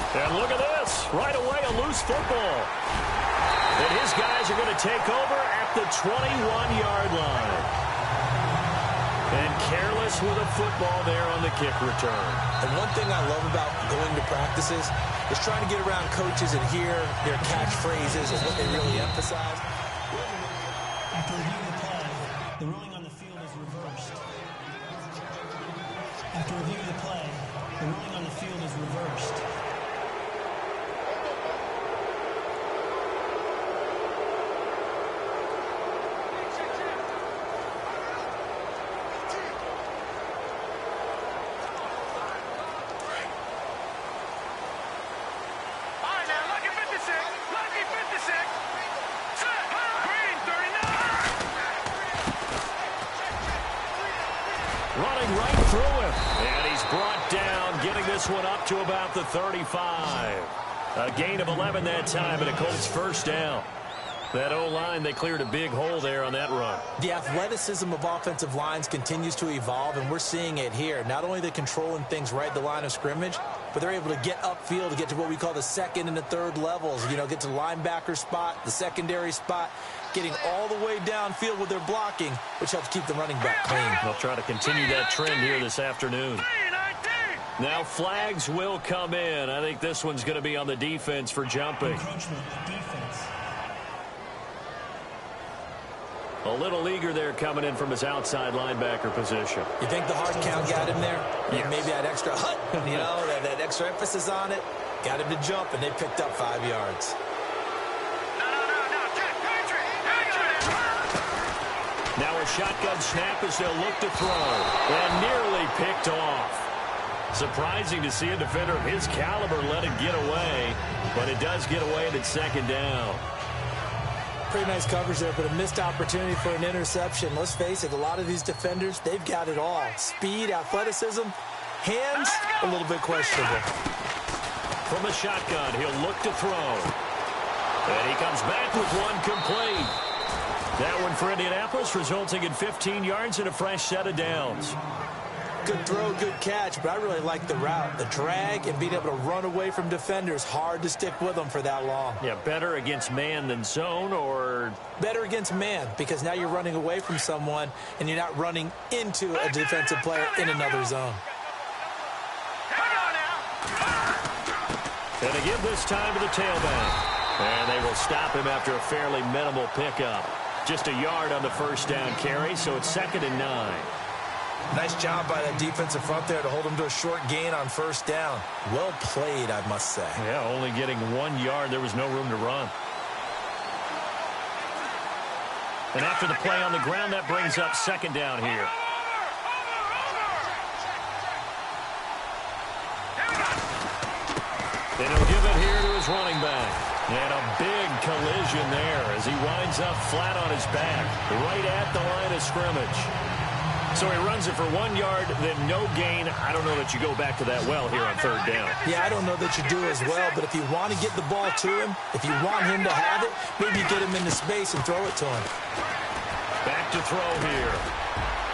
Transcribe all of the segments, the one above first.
And look at this. Right away, a loose football. And his guys are going to take over at the 21-yard line. And careless with a football there on the kick return. And one thing I love about going to practices is trying to get around coaches and hear their catchphrases and what they really emphasize. After reviewing the play, the ruling on the field is reversed. After reviewing the play, the ruling on the field is reversed. Running right through him. And he's brought down, getting this one up to about the 35. A gain of 11 that time, and a Colts first down. That O-line, they cleared a big hole there on that run. The athleticism of offensive lines continues to evolve, and we're seeing it here. Not only are they controlling things right at the line of scrimmage, but they're able to get upfield to get to what we call the second and the third levels. You know, get to the linebacker spot, the secondary spot, getting all the way downfield with their blocking, which helps keep the running back clean. They'll try to continue that trend here this afternoon. Now flags will come in. I think this one's going to be on the defense for jumping. Encroachment defense. A little eager there coming in from his outside linebacker position. You think the hard count got him there? Yes. Maybe that extra you know, that extra emphasis on it. Got him to jump, and they picked up 5 yards. Now a shotgun snap as they'll look to throw. And nearly picked off. Surprising to see a defender of his caliber let it get away. But it does get away at its second down. Pretty nice coverage there, but a missed opportunity for an interception. Let's face it, a lot of these defenders, they've got it all. Speed, athleticism, hands, a little bit questionable. From the shotgun, he'll look to throw. And he comes back with one complete. That one for Indianapolis, resulting in 15 yards and a fresh set of downs. Good throw, good catch, but I really like the route. The drag and being able to run away from defenders, hard to stick with them for that long. Yeah, better against man than zone, or? Better against man, because now you're running away from someone and you're not running into a defensive player in another zone. And they give this time to the tailback. And they will stop him after a fairly minimal pickup. Just a yard on the first down carry, so it's 2nd and 9. Nice job by that defensive front there to hold him to a short gain on first down. Well played, I must say. Yeah, only getting 1 yard. There was no room to run. And after the play on the ground, that brings up 2nd down here. And he'll give it here to his running back. And a big collision there as he winds up flat on his back, right at the line of scrimmage. So he runs it for 1 yard, then no gain. I don't know that you go back to that well here on 3rd down. Yeah, I don't know that you do as well, but if you want to get the ball to him, if you want him to have it, maybe get him into space and throw it to him. Back to throw here.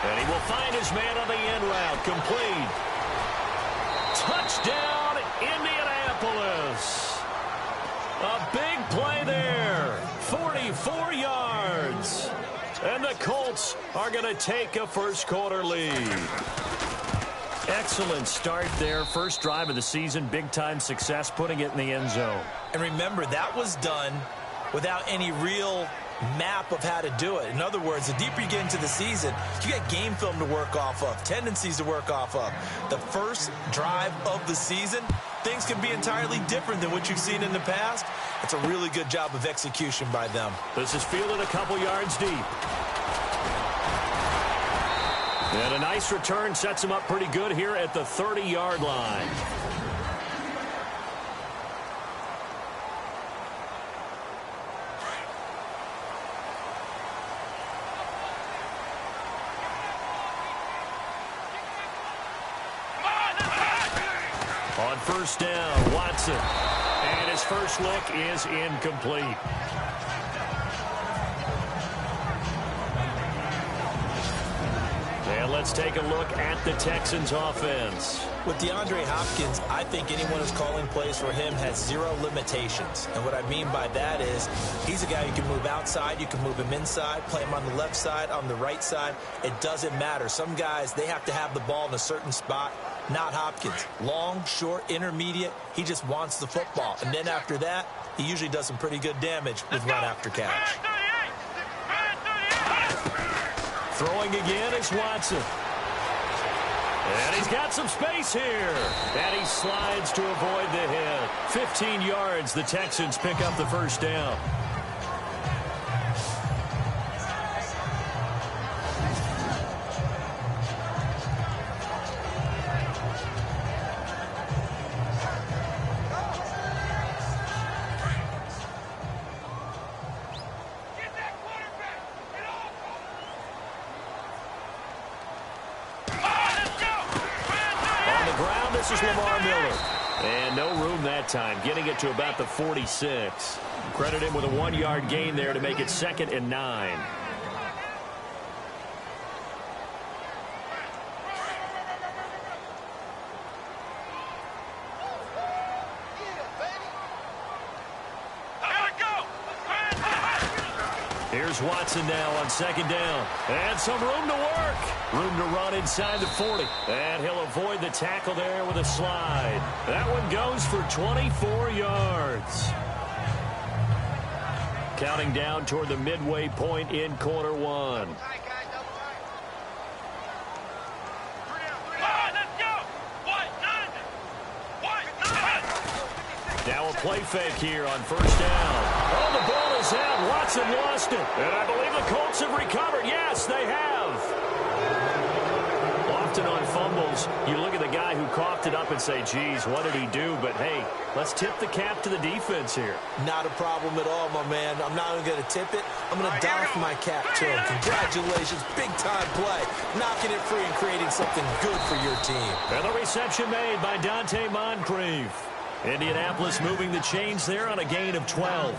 And he will find his man on the end route. Complete. Touchdown, Indianapolis. A big play there. 44 yards. And the Colts are going to take a first-quarter lead. Excellent start there. First drive of the season. Big-time success, putting it in the end zone. And remember, that was done without any real map of how to do it. In other words, the deeper you get into the season, you got game film to work off of, tendencies to work off of. The first drive of the season, things can be entirely different than what you've seen in the past. It's a really good job of execution by them. This is fielded a couple yards deep. And a nice return sets him up pretty good here at the 30-yard line. On first down, Watson. And his first look is incomplete. And let's let's take a look at the Texans offense. With DeAndre Hopkins, I think anyone who's calling plays for him has zero limitations. And what I mean by that is he's a guy you can move outside, you can move him inside, play him on the left side, on the right side. It doesn't matter. Some guys, they have to have the ball in a certain spot. Not Hopkins. Long, short, intermediate. He just wants the football. And then after that, he usually does some pretty good damage with run after catch. Throwing again is Watson. And he's got some space here. And he slides to avoid the hit. 15 yards, the Texans pick up the first down. This is Lamar Miller. And no room that time, getting it to about the 46. Credit him with a 1-yard gain there to make it 2nd and 9. Here's Watson now on 2nd down. And some room to work. Room to run inside the 40. And he'll avoid the tackle there with a slide. That one goes for 24 yards. Counting down toward the midway point in quarter one. Now a play fake here on 1st down. Oh, the ball is out. Watson lost it. And I believe the Colts have recovered. Yes, they have. Often on fumbles, you look at the guy who coughed it up and say, geez, what did he do? But, hey, let's tip the cap to the defense here. Not a problem at all, my man. I'm not even going to tip it. I'm going to doff my cap to him. Congratulations. Big-time play. Knocking it free and creating something good for your team. And the reception made by Dante Moncrief. Indianapolis moving the chains there on a gain of 12.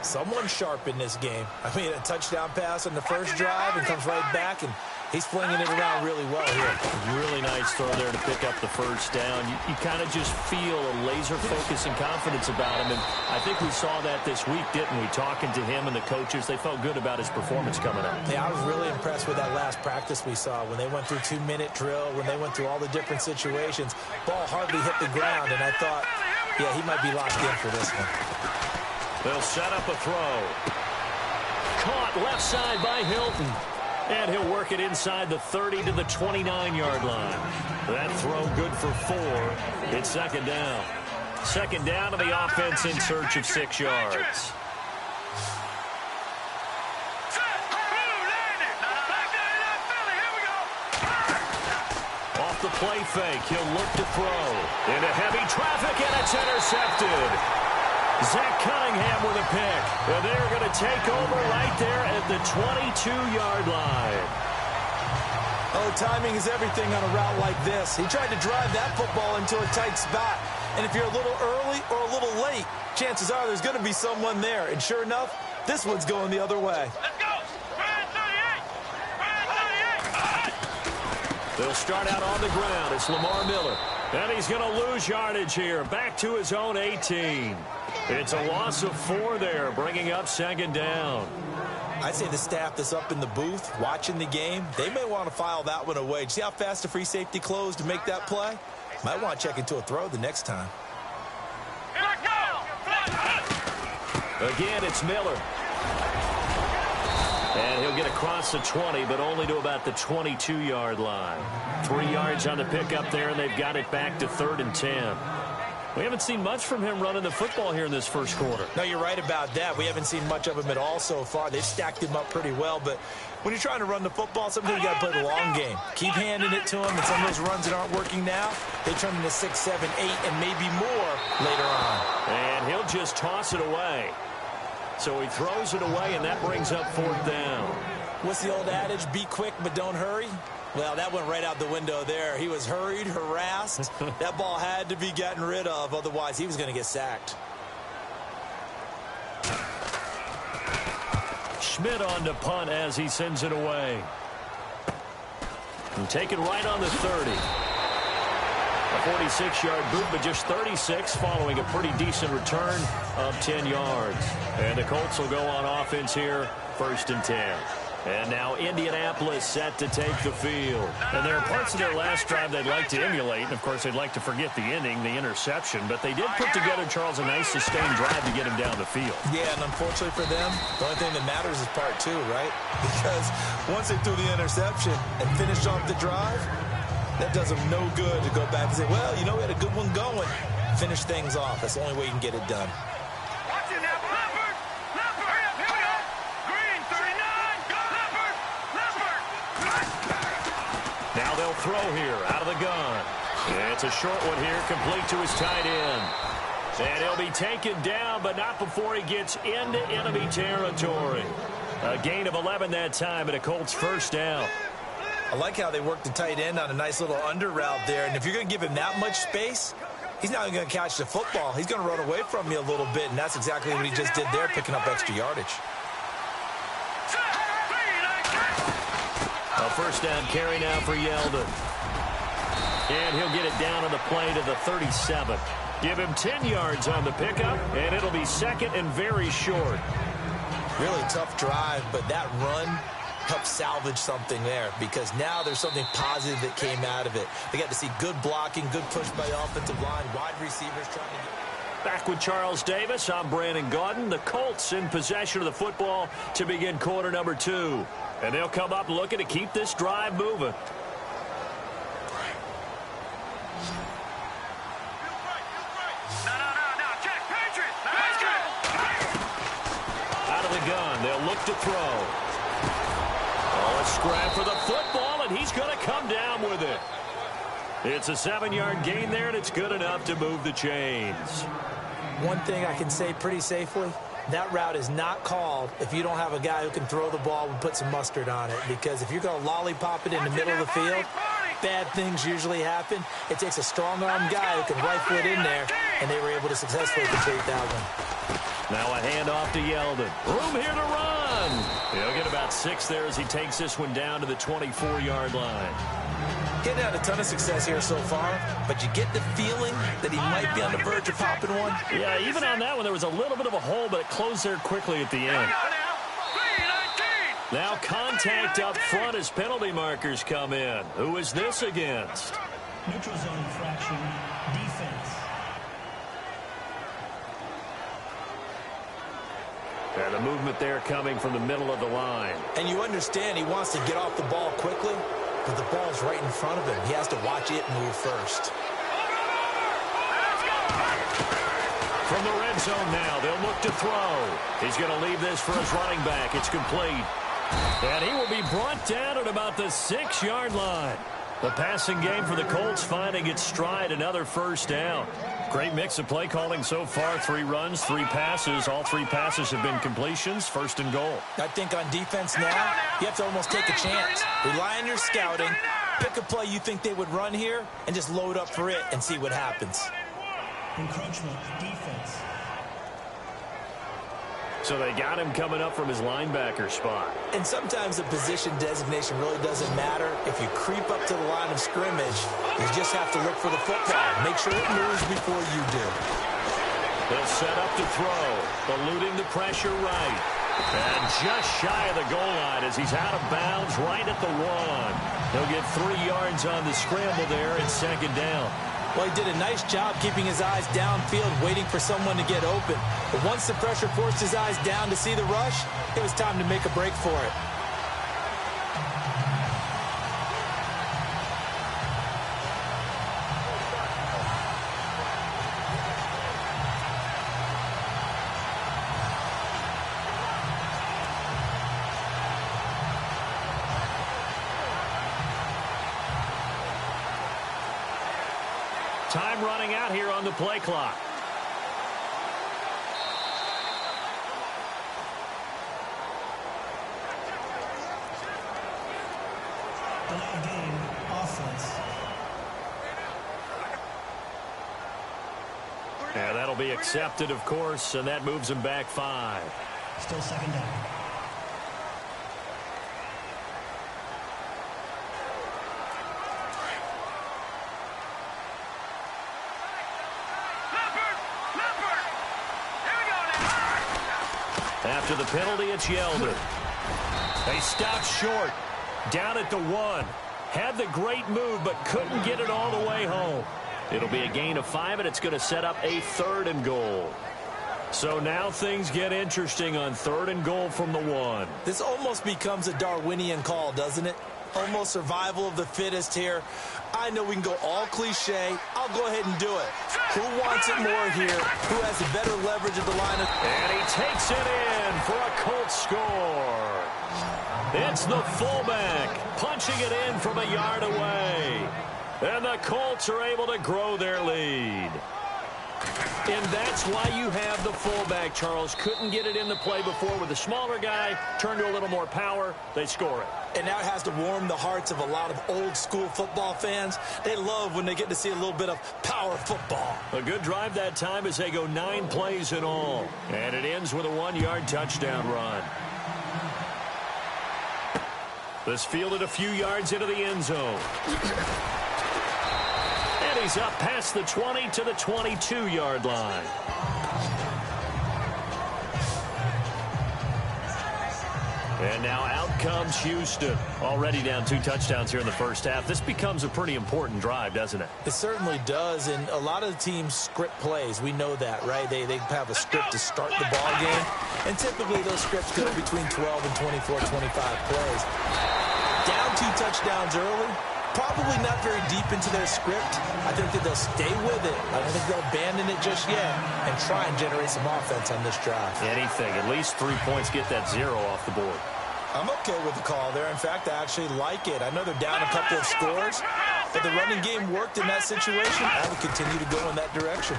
Someone sharp in this game. I mean, a touchdown pass on the first drive and comes right back, and he's flinging it around really well here. Really nice throw there to pick up the first down. You kind of just feel a laser focus and confidence about him, and I think we saw that this week, didn't we? Talking to him and the coaches, they felt good about his performance coming up. Yeah, I was really impressed with that last practice we saw when they went through 2-minute drill, when they went through all the different situations. Ball hardly hit the ground, and I thought, yeah, he might be locked in for this one. They'll set up a throw. Caught left side by Hilton. And he'll work it inside the 30 to the 29-yard line. That throw good for 4. It's 2nd down. 2nd down to the offense in search of 6 yards. Off the play fake, he'll look to throw. Into heavy traffic, and it's intercepted. Zach Cunningham with a pick. And they're going to take over right there at the 22-yard line. Oh, timing is everything on a route like this. He tried to drive that football into a tight spot. And if you're a little early or a little late, chances are there's going to be someone there. And sure enough, this one's going the other way. Let's go. Brand 38. Brand 38. They'll start out on the ground. It's Lamar Miller. And he's going to lose yardage here. Back to his own 18. It's a loss of 4 there, bringing up 2nd down. I'd say the staff that's up in the booth watching the game, they may want to file that one away. See how fast the free safety closed to make that play? Might want to check into a throw the next time. Again, it's Miller. And he'll get across the 20, but only to about the 22-yard line. 3 yards on the pickup there, and they've got it back to 3rd and 10. We haven't seen much from him running the football here in this first quarter. No, you're right about that. We haven't seen much of him at all so far. They've stacked him up pretty well, but when you're trying to run the football, sometimes you got to play the long game. Keep handing it to him, and some of those runs that aren't working now, they turn into 6, 7, 8, and maybe more later on. And he'll just toss it away. So he throws it away, and that brings up 4th down. What's the old adage? Be quick, but don't hurry. Well, that went right out the window there. He was hurried, harassed. That ball had to be gotten rid of, otherwise he was going to get sacked. Schmidt on to punt as he sends it away. And taken right on the 30. A 46-yard boot, but just 36 following a pretty decent return of 10 yards. And the Colts will go on offense here, 1st and 10. And now Indianapolis set to take the field. And there are parts of their last drive they'd like to emulate. And, of course, they'd like to forget the ending, the interception. But they did put together, Charles, a nice sustained drive to get him down the field. Yeah, and unfortunately for them, the only thing that matters is part 2, right? Because once they threw the interception and finished off the drive, that does them no good to go back and say, well, you know, we had a good one going. Finish things off. That's the only way you can get it done. Watch it now, Leopard! Leopard! Hurry up, here we go! Green, 39! Go, Leopard! Leopard! Now they'll throw here out of the gun. It's a short one here, complete to his tight end. And he'll be taken down, but not before he gets into enemy territory. A gain of 11 that time, and a Colts 1st down. I like how they worked the tight end on a nice little under route there. And if you're going to give him that much space, he's not going to catch the football. He's going to run away from you a little bit, and that's exactly what he just did there, picking up extra yardage. A 1st down carry now for Yeldon. And he'll get it down on the play to the 37. Give him 10 yards on the pickup, and it'll be 2nd and very short. Really tough drive, but that run help salvage something there, because now there's something positive that came out of it. They got to see good blocking, good push by the offensive line, wide receivers trying to get... Back with Charles Davis, I'm Brandon Gaudin. The Colts in possession of the football to begin quarter number 2. And they'll come up looking to keep this drive moving. Out of the gun, they'll look to throw. Oh, a scrap for the football, and he's going to come down with it. It's a 7-yard gain there, and it's good enough to move the chains. One thing I can say pretty safely, that route is not called if you don't have a guy who can throw the ball and put some mustard on it. Because if you're going to lollipop it in the middle of the field, bad things usually happen. It takes a strong-arm guy who can rifle it in there, and they were able to successfully complete that one. Now a handoff to Yeldon. Room here to run. He'll get about 6 there as he takes this one down to the 24-yard line. Getting had a ton of success here so far, but you get the feeling that he might be on the verge of popping one. Yeah, even on that one, there was a little bit of a hole, but it closed there quickly at the end. Now contact up front as penalty markers come in. Who is this against? Neutral zone infraction, defense. And the movement there coming from the middle of the line. And you understand he wants to get off the ball quickly, but the ball's right in front of him. He has to watch it move first. From the red zone now, they'll look to throw. He's going to leave this for his running back. It's complete. And he will be brought down at about the 6-yard line. The passing game for the Colts finding its stride, another 1st down. Great mix of play calling so far. 3 runs, 3 passes. All 3 passes have been completions. 1st and goal. I think on defense now, you have to almost take a chance. Rely on your scouting. Pick a play you think they would run here and just load up for it and see what happens. Encroachment, defense. So they got him coming up from his linebacker spot. And sometimes the position designation really doesn't matter. If you creep up to the line of scrimmage, you just have to look for the football. Make sure it moves before you do. They'll set up to throw, eluding the pressure right. And just shy of the goal line as he's out of bounds right at the 1. He'll get 3 yards on the scramble there at 2nd down. Well, he did a nice job keeping his eyes downfield, waiting for someone to get open. But once the pressure forced his eyes down to see the rush, it was time to make a break for it. Time running out here on the play clock. Delay game, offense. Yeah, that'll be accepted, of course, and that moves him back 5. Still 2nd down. After the penalty, it's Yeldon. They stopped short. Down at the 1. Had the great move, but couldn't get it all the way home. It'll be a gain of 5, and it's going to set up a 3rd and goal. So now things get interesting on 3rd and goal from the 1. This almost becomes a Darwinian call, doesn't it? Almost survival of the fittest here. I know we can go all cliche. I'll go ahead and do it. Who wants it more here? Who has the better leverage at the line of... And he takes it in for a Colts score. It's the fullback punching it in from a yard away. And the Colts are able to grow their lead. And that's why you have the fullback, Charles. Couldn't get it into play before with the smaller guy. Turned to a little more power. They score it. And that has to warm the hearts of a lot of old-school football fans. They love when they get to see a little bit of power football. A good drive that time as they go 9 plays in all. And it ends with a 1-yard touchdown run. This fielded a few yards into the end zone. And he's up past the 20 to the 22-yard line. And now out comes Houston. Already down 2 touchdowns here in the first half. This becomes a pretty important drive, doesn't it? It certainly does, and a lot of the teams script plays. We know that, right? They have a script to start the ball game, and typically those scripts go between 12 and 24, 25 plays. Down 2 touchdowns early, probably not very deep into their script. I think that they'll stay with it. I don't think they'll abandon it just yet and try and generate some offense on this drive. Anything. At least 3 points, get that 0 off the board. I'm okay with the call there. In fact, I actually like it. I know they're down a couple of scores, but the running game worked in that situation. I would continue to go in that direction.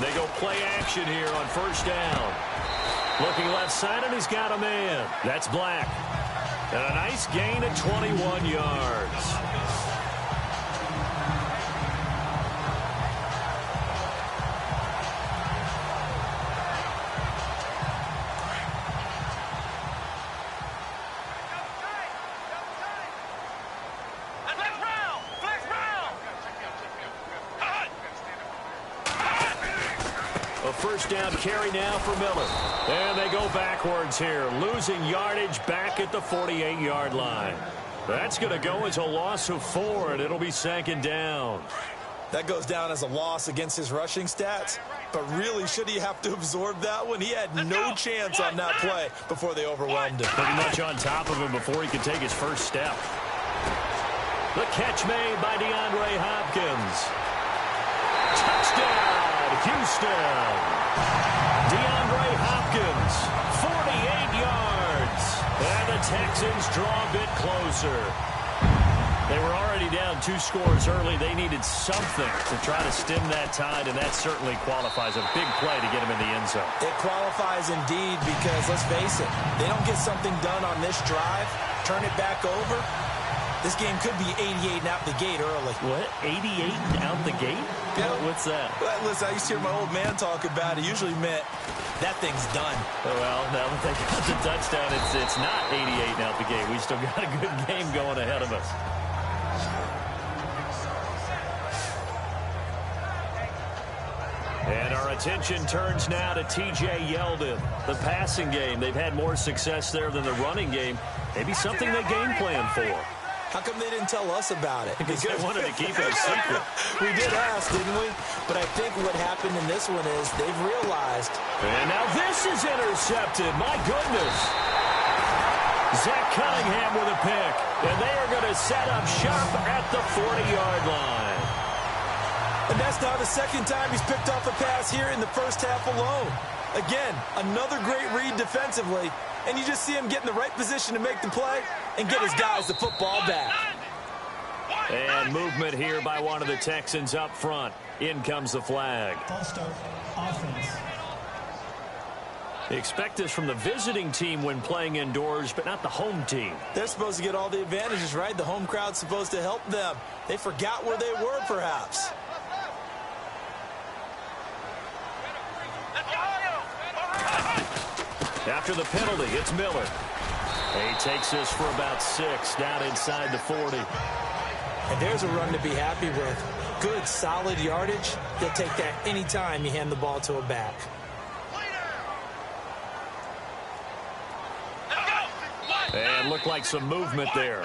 They go play action here on first down. Looking left side, and he's got a man. That's Black. And a nice gain of 21 yards. First down carry now for Miller. And they go backwards here, losing yardage back at the 48-yard line. That's going to go as a loss of 4, and it'll be 2nd down. That goes down as a loss against his rushing stats. But really, should he have to absorb that one? He had no chance on that play before they overwhelmed him. Pretty much on top of him before he could take his first step. The catch made by DeAndre Hopkins. Touchdown! Houston. DeAndre Hopkins, 48 yards. And the Texans draw a bit closer. They were already down 2 scores early. They needed something to try to stem that tide, and that certainly qualifies. A big play to get him in the end zone. It qualifies indeed because, let's face it, they don't get something done on this drive, turn it back over. This game could be 88 and out the gate early. What? 88 out the gate? Yeah. What's that? Well, listen, I used to hear my old man talk about it. Usually meant that thing's done. Well, now that they got the touchdown, it's not 88 out the gate. We still got a good game going ahead of us. And our attention turns now to T.J. Yeldon. The passing game, they've had more success there than the running game. Maybe something they game plan for. How come they didn't tell us about it? Because they wanted to keep it a secret. We did ask, didn't we? But I think what happened in this one is they've realized. And now this is intercepted. My goodness. Zach Cunningham with a pick. And they are going to set up shop at the 40-yard line. And that's now the 2nd time he's picked off a pass here in the first half alone. Again, another great read defensively. And you just see him get in the right position to make the play and get his guys the football back. And movement here by one of the Texans up front. In comes the flag. False start, offense. They expect this from the visiting team when playing indoors, but not the home team. They're supposed to get all the advantages, right? The home crowd's supposed to help them. They forgot where they were, perhaps. After the penalty, it's Miller. He takes this for about 6 down inside the 40. And there's a run to be happy with. Good, solid yardage. You'll take that anytime you hand the ball to a back. And looked like some movement there.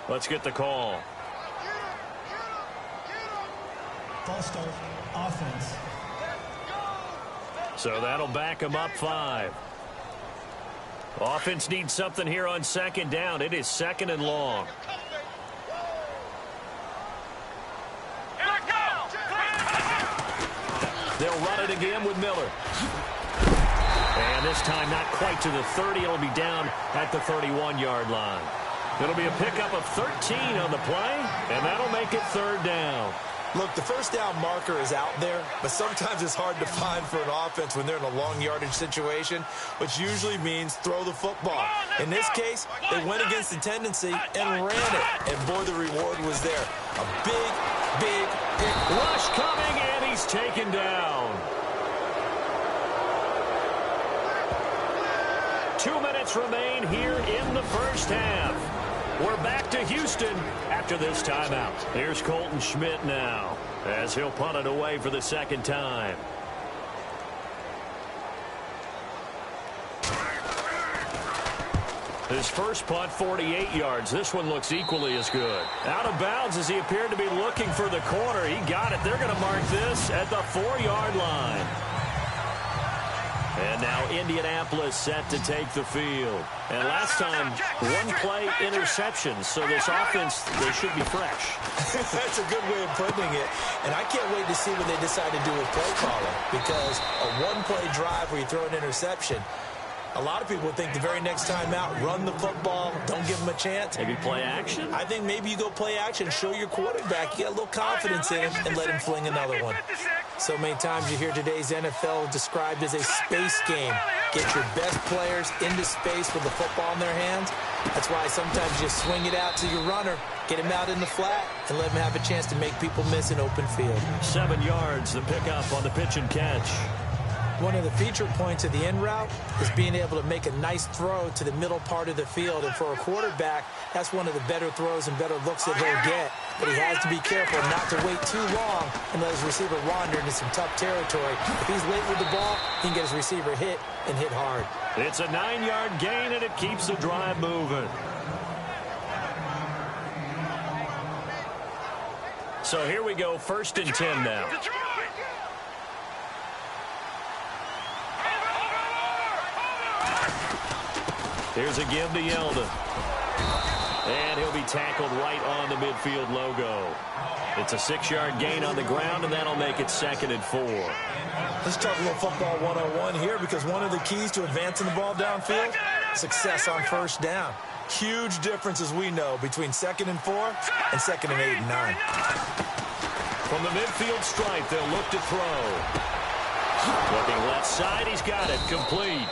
Let's get the call. False start, offense. So that'll back him up 5. Offense needs something here on second down. It is second and long. They'll run it again with Miller. And this time not quite to the 30. It'll be down at the 31-yard line. It'll be a pickup of 13 on the play, and that'll make it third down. Look, the first down marker is out there, but sometimes it's hard to find for an offense when they're in a long yardage situation, which usually means throw the football. In this case, they went against the tendency and ran it, and boy, the reward was there. A big, big rush coming, and he's taken down. 2 minutes remain here in the first half. We're back to Houston after this timeout. Here's Colton Schmidt now as he'll punt it away for the second time. His first punt, 48 yards. This one looks equally as good. Out of bounds as he appeared to be looking for the corner. He got it. They're going to mark this at the 4-yard line. And now Indianapolis set to take the field. And last time, one play interception. So this offense, they should be fresh. That's a good way of putting it. And I can't wait to see what they decide to do with play calling. Because a one-play drive where you throw an interception, a lot of people think the very next time out, run the football, don't give them a chance. Maybe play action? I think maybe you go play action, show your quarterback you got a little confidence in him, and let him fling another one. So many times you hear today's NFL described as a space game. Get your best players into space with the football in their hands. That's why sometimes you swing it out to your runner, get him out in the flat, and let him have a chance to make people miss an open field. 7 yards, the pickup on the pitch and catch. One of the feature points of the in route is being able to make a nice throw to the middle part of the field. And for a quarterback, that's one of the better throws and better looks that he'll get. But he has to be careful not to wait too long and let his receiver wander into some tough territory. If he's late with the ball, he can get his receiver hit and hit hard. It's a 9-yard gain, and it keeps the drive moving. So here we go, 1st and 10 now. Here's a give to Yeldon. And he'll be tackled right on the midfield logo. It's a 6-yard gain on the ground, and that'll make it 2nd and 4. Let's talk a little football 101 here, because one of the keys to advancing the ball downfield, success on first down. Huge difference, as we know, between 2nd and 4 and 2nd and 8 and 9. From the midfield stripe, they'll look to throw. Looking left side, he's got it, complete.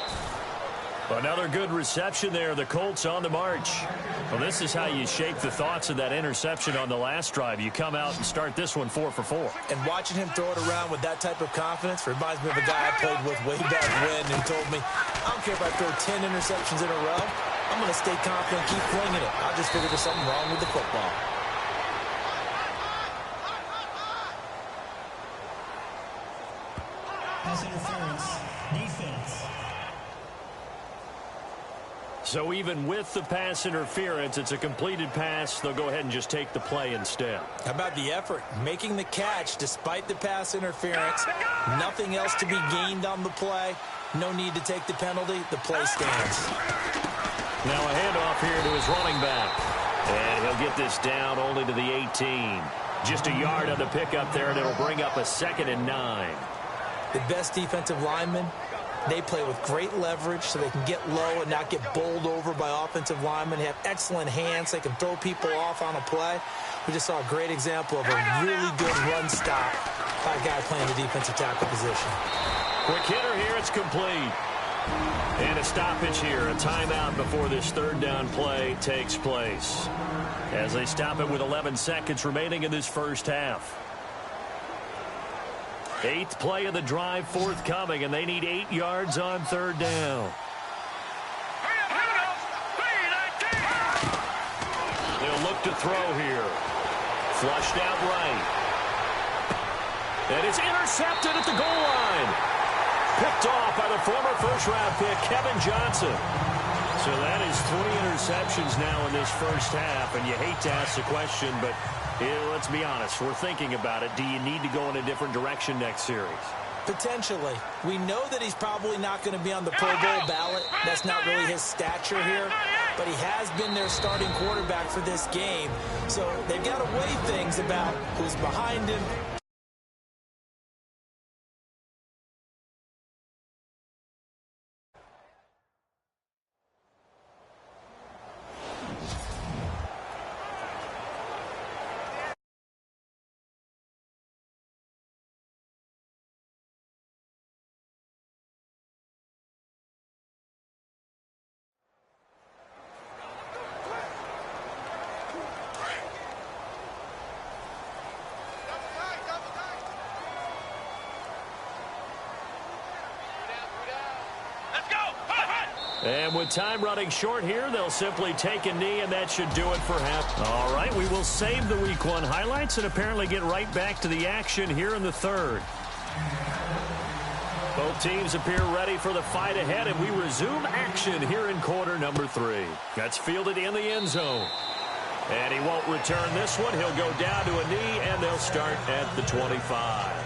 Another good reception there. The Colts on the march. Well, this is how you shape the thoughts of that interception on the last drive. You come out and start this one 4 for 4. And watching him throw it around with that type of confidence reminds me of a guy I played with way back when who told me, I don't care if I throw 10 interceptions in a row. I'm going to stay confident, keep flinging it. I just figured there's something wrong with the football. Pass interference, defense. So even with the pass interference, it's a completed pass. They'll go ahead and just take the play instead. How about the effort? Making the catch despite the pass interference. Nothing else to be gained on the play. No need to take the penalty. The play stands. Now a handoff here to his running back. And he'll get this down only to the 18. Just a yard on the pickup there, and it'll bring up a 2nd and 9. The best defensive linemen, they play with great leverage so they can get low and not get bowled over by offensive linemen. They have excellent hands. They can throw people off on a play. We just saw a great example of a really good run stop by a guy playing the defensive tackle position. Quick hitter here. It's complete. And a stoppage here. A timeout before this 3rd down play takes place. As they stop it with 11 seconds remaining in this first half. 8th play of the drive forthcoming, and they need 8 yards on 3rd down. They'll look to throw here. Flushed out right. And it's intercepted at the goal line. Picked off by the former first-round pick, Kevin Johnson. So that is 3 interceptions now in this first half, and you hate to ask the question, but let's be honest, we're thinking about it. Do you need to go in a different direction next series? Potentially. We know that he's probably not going to be on the Pro Bowl ballot. That's not really his stature here, but he has been their starting quarterback for this game, so they've got to weigh things about who's behind him. And with time running short here, they'll simply take a knee, and that should do it for half. All right, we will save the Week 1 highlights and apparently get right back to the action here in the third. Both teams appear ready for the fight ahead, and we resume action here in quarter number 3. That's fielded in the end zone. And he won't return this one. He'll go down to a knee, and they'll start at the 25.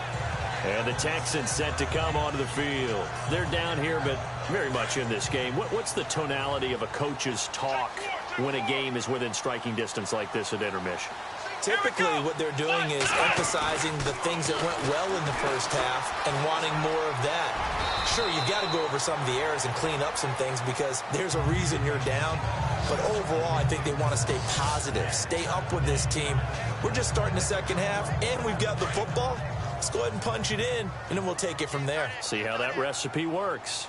And the Texans set to come onto the field. They're down here, but very much in this game. What's the tonality of a coach's talk when a game is within striking distance like this at intermission? Typically, what they're doing is emphasizing the things that went well in the first half and wanting more of that. Sure, you've got to go over some of the errors and clean up some things because there's a reason you're down. But overall, I think they want to stay positive, stay up with this team. We're just starting the second half, and we've got the football. Let's go ahead and punch it in, and then we'll take it from there. See how that recipe works.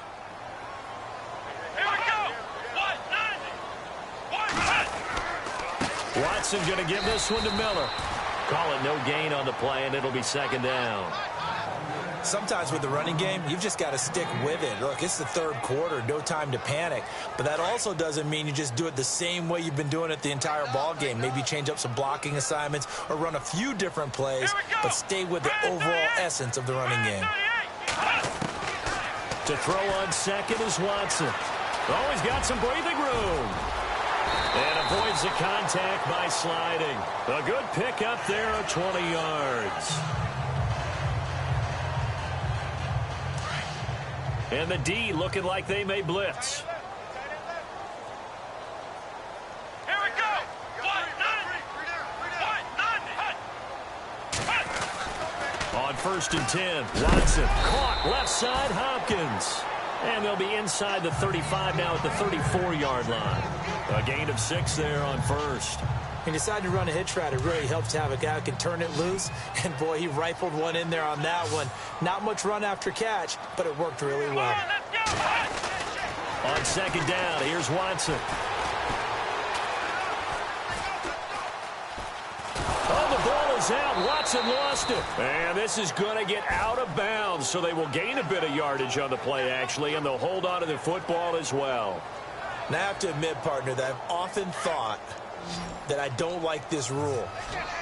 Here we go. Watson going to give this one to Miller. Call it no gain on the play, and it'll be second down. Sometimes with the running game, you've just got to stick with it. Look, it's the third quarter, no time to panic. But that also doesn't mean you just do it the same way you've been doing it the entire ball game. Maybe change up some blocking assignments or run a few different plays, but stay with the overall essence of the running game. To throw on second is Watson. Oh, he's got some breathing room. And avoids the contact by sliding. A good pick up there of 20 yards. And the D looking like they may blitz. Here we go. On 1st and 10, Watson caught left side Hopkins. And they'll be inside the 35 now at the 34-yard line. A gain of 6 there on first. He decided to run a hitch route. It really helps to have a guy who can turn it loose. And, boy, he rifled one in there on that one. Not much run after catch, but it worked really well. On second down, here's Watson. Oh, the ball is out. Watson lost it. And this is going to get out of bounds, so they will gain a bit of yardage on the play, actually, and they'll hold on to the football as well. Now, I have to admit, partner, that I've often thought that I don't like this rule,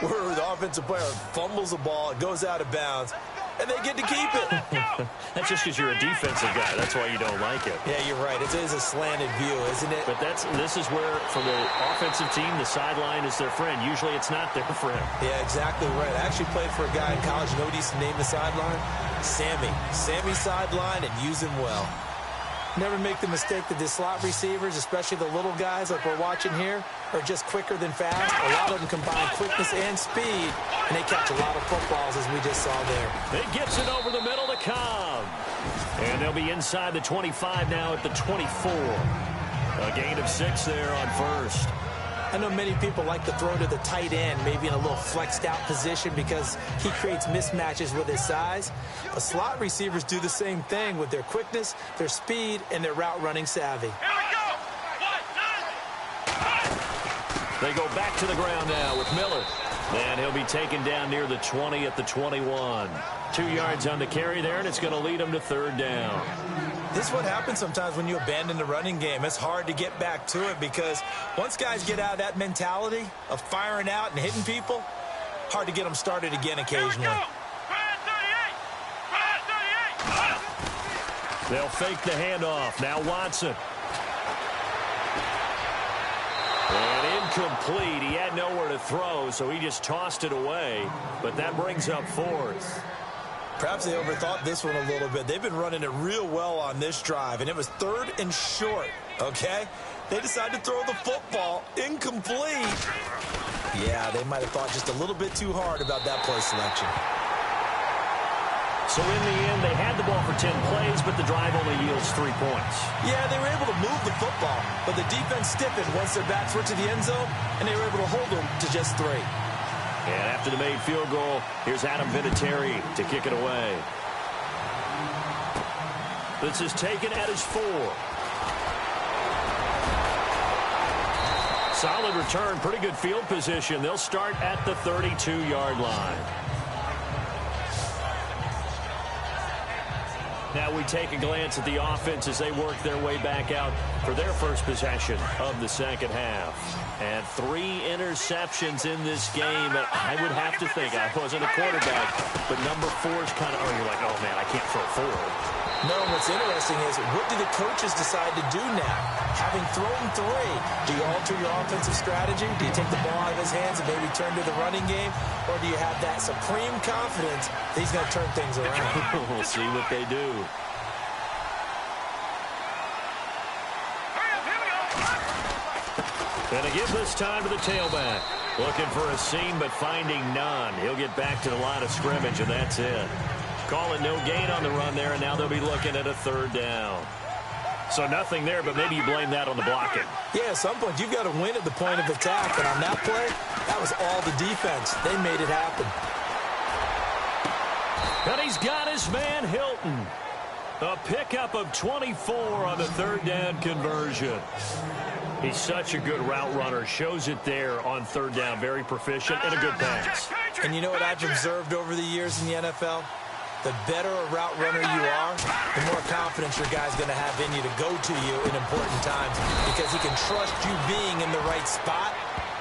where the offensive player fumbles the ball, it goes out of bounds, and they get to keep it. That's just because you're a defensive guy. That's why you don't like it. Yeah, you're right. It is a slanted view, isn't it? But this is where, for the offensive team, the sideline is their friend. Usually it's not their friend. Yeah, exactly right. I actually played for a guy in college. You know what he used to name the sideline? Sammy. Sammy sideline, and use him well. Never make the mistake that the slot receivers, especially the little guys like we're watching here, are just quicker than fast. A lot of them combine quickness and speed, and they catch a lot of footballs, as we just saw there. It gets it over the middle to Cobb. And they'll be inside the 25 now at the 24. A gain of 6 there on first. I know many people like to throw to the tight end, maybe in a little flexed out position because he creates mismatches with his size. But slot receivers do the same thing with their quickness, their speed, and their route running savvy. They go back to the ground now with Miller. And he'll be taken down near the 20 at the 21. 2 yards on the carry there, and it's going to lead him to third down. This is what happens sometimes when you abandon the running game. It's hard to get back to it because once guys get out of that mentality of firing out and hitting people, hard to get them started again occasionally. They'll fake the handoff. Now Watson. incomplete. He had nowhere to throw, so he just tossed it away. But that brings up fourth. Perhaps they overthought this one a little bit. They've been running it real well on this drive, and it was 3rd and short, okay? They decided to throw the football incomplete. Yeah, they might have thought just a little bit too hard about that play selection. So in the end, they had the ball for 10 plays, but the drive only yields 3 points. Yeah, they were able to move the football, but the defense stiffened once their backs were to the end zone, and they were able to hold them to just 3. And after the made field goal, here's Adam Vinatieri to kick it away. This is taken at his 4. Solid return, pretty good field position. They'll start at the 32-yard line. Now we take a glance at the offense as they work their way back out for their first possession of the second half. And 3 interceptions in this game. I would have to think, I wasn't a quarterback, but number 4 is kind of, you're like, oh, man, I can't throw 4. No, what's interesting is, what do the coaches decide to do now? Having thrown 3, do you alter your offensive strategy? Do you take the ball out of his hands and maybe turn to the running game? Or do you have that supreme confidence that he's going to turn things around? We'll see what they do. And a give this time to the tailback. Looking for a seam, but finding none. He'll get back to the line of scrimmage, and that's it. Call it no gain on the run there, and now they'll be looking at a 3rd down. So nothing there, but maybe you blame that on the blocking. Yeah, at some point, you've got to win at the point of attack. And on that play, that was all the defense. They made it happen. And he's got his man, Hilton. A pickup of 24 on the 3rd down conversion. He's such a good route runner. Shows it there on 3rd down. Very proficient and a good pass. And you know what I've observed over the years in the NFL? The better a route runner you are, the more confidence your guy's going to have in you to go to you in important times, because he can trust you being in the right spot,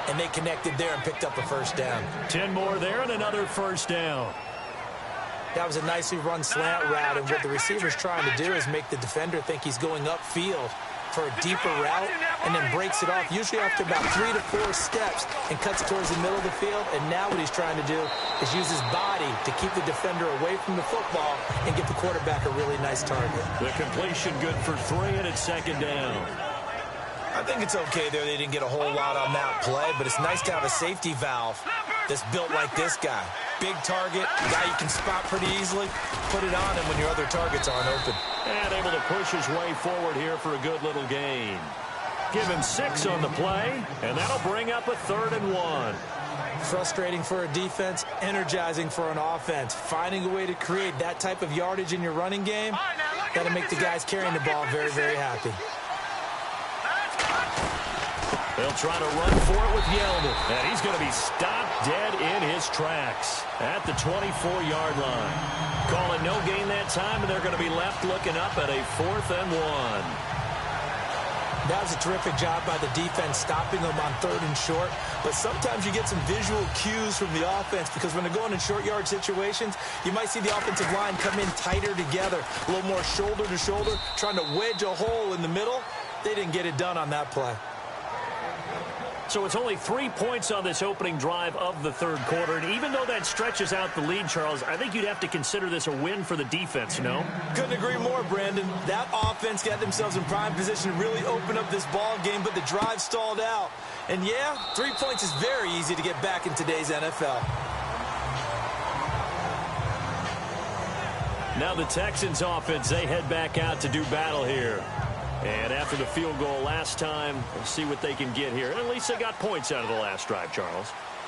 and they connected there and picked up a 1st down. 10 more there and another 1st down. That was a nicely run slant route, and what the receiver's trying to do is make the defender think he's going upfield for a deeper route, and then breaks it off, usually after about 3 to 4 steps, and cuts it towards the middle of the field. And now what he's trying to do is use his body to keep the defender away from the football and get the quarterback a really nice target. The completion good for 3, and it's 2nd down. I think it's okay there. They didn't get a whole lot on that play, but it's nice to have a safety valve that's built like this guy. Big target, guy you can spot pretty easily. Put it on him when your other targets aren't open. And able to push his way forward here for a good little gain. Give him 6 on the play, and that'll bring up a 3rd and 1. Frustrating for a defense, energizing for an offense. Finding a way to create that type of yardage in your running game, that'll make the guys carrying the ball very, very happy. They'll try to run for it with Yeldon, and he's going to be stopped dead in his tracks at the 24-yard line. Call it no gain that time, and they're going to be left looking up at a 4th and 1. That was a terrific job by the defense, stopping them on 3rd and short. But sometimes you get some visual cues from the offense, because when they're going in short yard situations, you might see the offensive line come in tighter together, a little more shoulder to shoulder, trying to wedge a hole in the middle. They didn't get it done on that play. So it's only 3 points on this opening drive of the 3rd quarter. And even though that stretches out the lead, Charles, I think you'd have to consider this a win for the defense, no? Couldn't agree more, Brandon. That offense got themselves in prime position to really open up this ball game, but the drive stalled out. And yeah, 3 points is very easy to get back in today's NFL. Now the Texans offense, they head back out to do battle here. And after the field goal last time, we'll see what they can get here. At least they got points out of the last drive, Charles.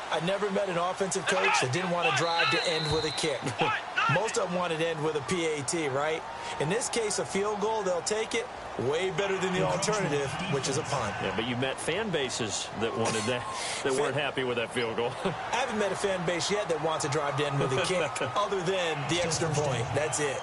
I never met an offensive coach that didn't want to drive to end with a kick. Most of them wanted to end with a PAT, right? In this case, a field goal, they'll take it. Way better than the alternative, which is a punt. Yeah, but you met fan bases that wanted that, that weren't happy with that field goal. I haven't met a fan base yet that wants to drive to end with a kick, other than the extra point. That's it.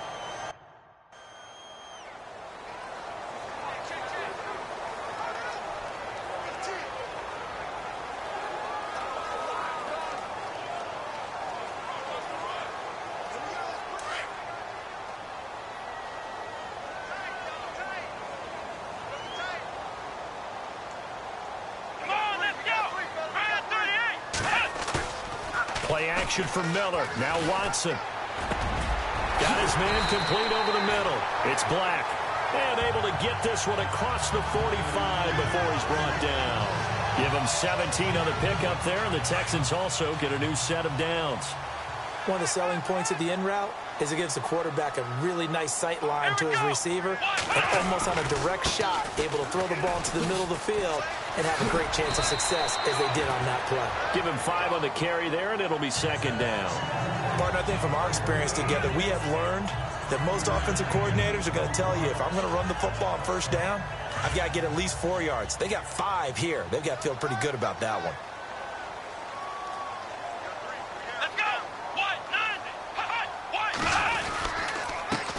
Play action for Miller. Now Watson. Got his man complete over the middle. It's Black. And able to get this one across the 45 before he's brought down. Give him 17 on the pickup there, and the Texans also get a new set of downs. One of the selling points of the in route is it gives the quarterback a really nice sight line to his receiver and almost on a direct shot able to throw the ball into the middle of the field and have a great chance of success as they did on that play. Give him 5 on the carry there, and it'll be second down. Partner, I think from our experience together, we have learned that most offensive coordinators are going to tell you, if I'm going to run the football on first down, I've got to get at least 4 yards. They got 5 here. They've got to feel pretty good about that one.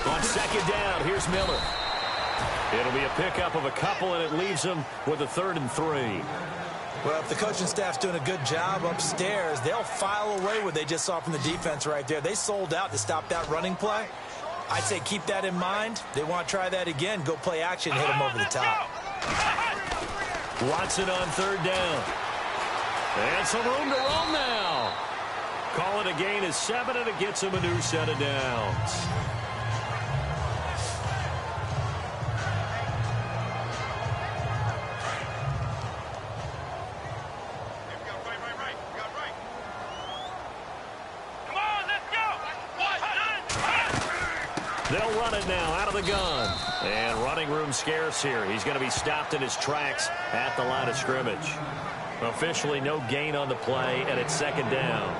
On second down, here's Miller. It'll be a pickup of a couple, and it leaves him with a 3rd and 3. Well, if the coaching staff's doing a good job upstairs, they'll file away what they just saw from the defense right there. They sold out to stop that running play. I'd say keep that in mind. They want to try that again. Go play action, hit them over the top. Watson on 3rd down. And some room to roam now. Call it a gain of 7, and it gets him a new set of downs. They'll run it now out of the gun. And running room scarce here. He's going to be stopped in his tracks at the line of scrimmage. Officially no gain on the play, and it's second down.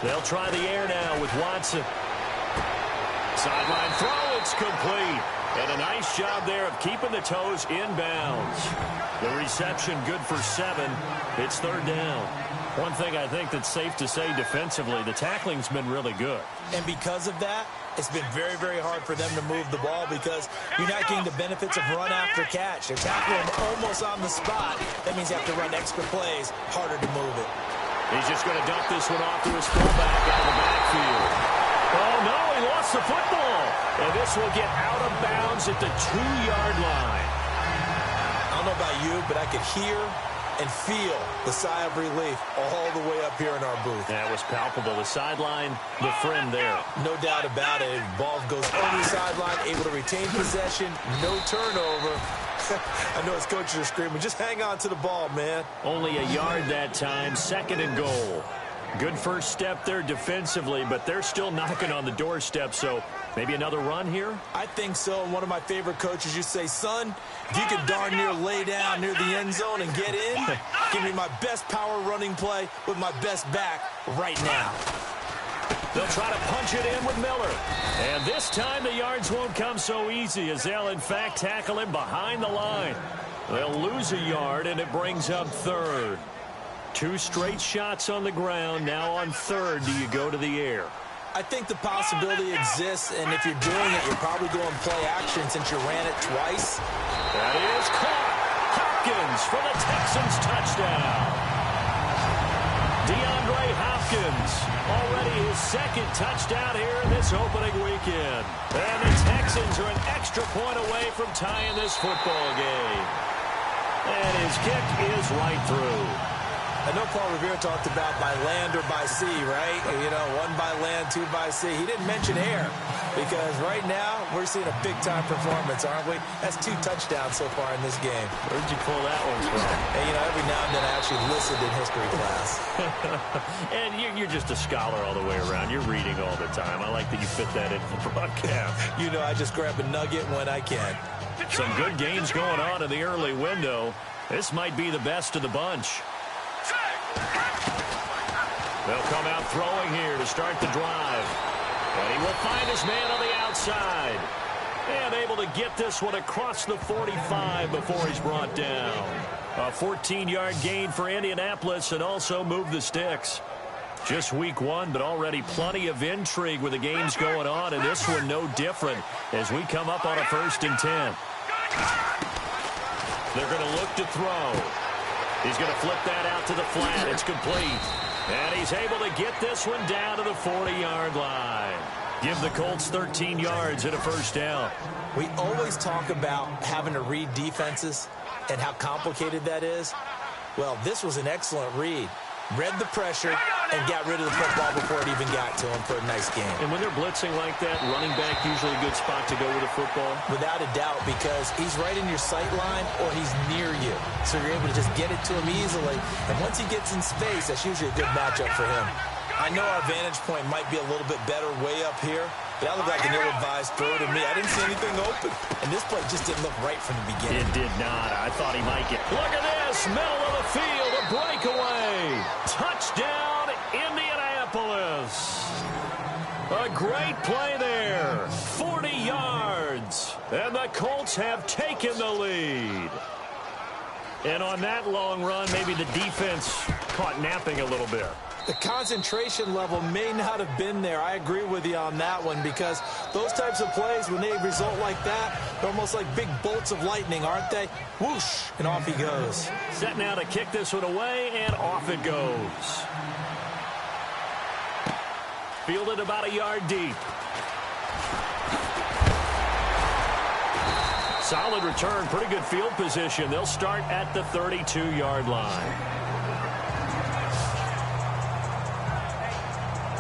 They'll try the air now with Watson. Sideline throw, it's complete. And a nice job there of keeping the toes inbounds. The reception good for 7. It's 3rd down. One thing I think that's safe to say defensively, the tackling's been really good. And because of that, it's been very, very hard for them to move the ball because you're not getting the benefits of run after catch. They're tackling them almost on the spot. That means you have to run extra plays, harder to move it. He's just going to dump this one off to his fullback out of the backfield. Oh, no, he lost the football. And this will get out of bounds at the 2-yard line. I don't know about you, but I could hear and feel the sigh of relief all the way up here in our booth. That was palpable. The sideline, the friend there. No doubt about it. Ball goes over the sideline, able to retain possession, no turnover. I know his coaches are screaming, just hang on to the ball, man. Only a yard that time, 2nd and goal. Good first step there defensively, but they're still knocking on the doorstep, so maybe another run here? I think so. And one of my favorite coaches used to say, son, if you can darn near lay down near the end zone and get in, give me my best power running play with my best back right now. They'll try to punch it in with Miller. And this time the yards won't come so easy as they'll, in fact, tackle him behind the line. They'll lose a yard, and it brings up 3rd. 2 straight shots on the ground. Now on 3rd, do you go to the air? I think the possibility exists, and if you're doing it, you're probably going play action since you ran it twice. That is caught. Hopkins for the Texans touchdown. DeAndre Hopkins, already his 2nd touchdown here in this opening weekend. And the Texans are an extra point away from tying this football game. And his kick is right through. I know Paul Revere talked about by land or by sea, right? You know, 1 by land, 2 by sea. He didn't mention air because right now we're seeing a big-time performance, aren't we? That's 2 touchdowns so far in this game. Where'd you pull that one from? And, you know, every now and then I actually listened in history class. And you're just a scholar all the way around. You're reading all the time. I like that you fit that into the broadcast. You know, I just grab a nugget when I can. Some good games going on in the early window. This might be the best of the bunch. They'll come out throwing here to start the drive. And he will find his man on the outside. And able to get this one across the 45 before he's brought down. A 14-yard gain for Indianapolis and also move the sticks. Just week 1, but already plenty of intrigue with the games going on, and this one no different as we come up on a 1st and 10. They're going to look to throw. He's going to flip that out to the flat. It's complete. And he's able to get this one down to the 40-yard line. Give the Colts 13 yards and a first down. We always talk about having to read defenses and how complicated that is. Well, this was an excellent read. Read the pressure and got rid of the football before it even got to him for a nice game. And when they're blitzing like that, running back usually a good spot to go with the football? Without a doubt, because he's right in your sight line or he's near you. So you're able to just get it to him easily. And once he gets in space, that's usually a good matchup for him. I know our vantage point might be a little bit better way up here, but that looked like an ill-advised throw to me. I didn't see anything open. And this play just didn't look right from the beginning. It did not. I thought he might get. Look at this. Middle of the field. A breakaway. Touchdown, Indianapolis. A great play there. 40 yards. And the Colts have taken the lead. And on that long run, maybe the defense caught napping a little bit. The concentration level may not have been there. I agree with you on that one, because those types of plays, when they result like that, they're almost like big bolts of lightning, aren't they? Whoosh, and off he goes. Set now to kick this one away, and off it goes. Fielded about a yard deep. Solid return, pretty good field position. They'll start at the 32-yard line.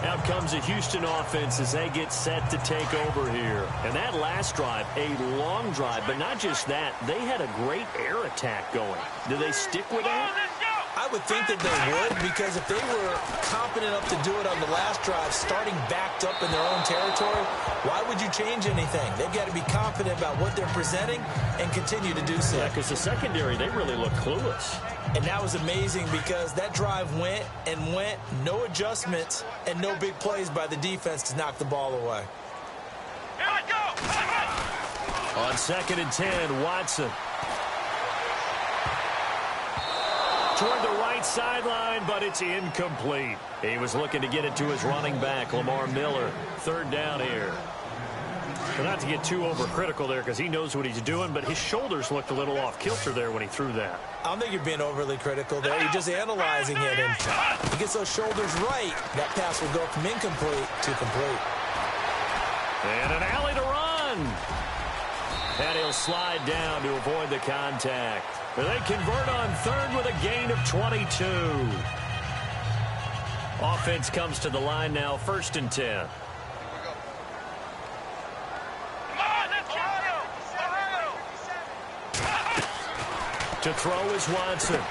Out comes the Houston offense as they get set to take over here. And that last drive, a long drive, but not just that. They had a great air attack going. Do they stick with that? I would think that they would, because if they were competent enough to do it on the last drive, starting backed up in their own territory, why would you change anything? They've got to be confident about what they're presenting and continue to do so. Yeah, because the secondary, they really look clueless. And that was amazing, because that drive went and went, no adjustments, and no big plays by the defense to knock the ball away. Here I go! On 2nd and 10, Watson. Toward the right sideline, but it's incomplete. He was looking to get it to his running back, Lamar Miller. 3rd down here. But not to get too overcritical there, because he knows what he's doing, but his shoulders looked a little off kilter there when he threw that. I don't think you're being overly critical there. You're just analyzing it, and if he gets those shoulders right, that pass will go from incomplete to complete. And an alley to run. And he'll slide down to avoid the contact. They convert on 3rd with a gain of 22. Offense comes to the line now, 1st and 10. To throw is Watson.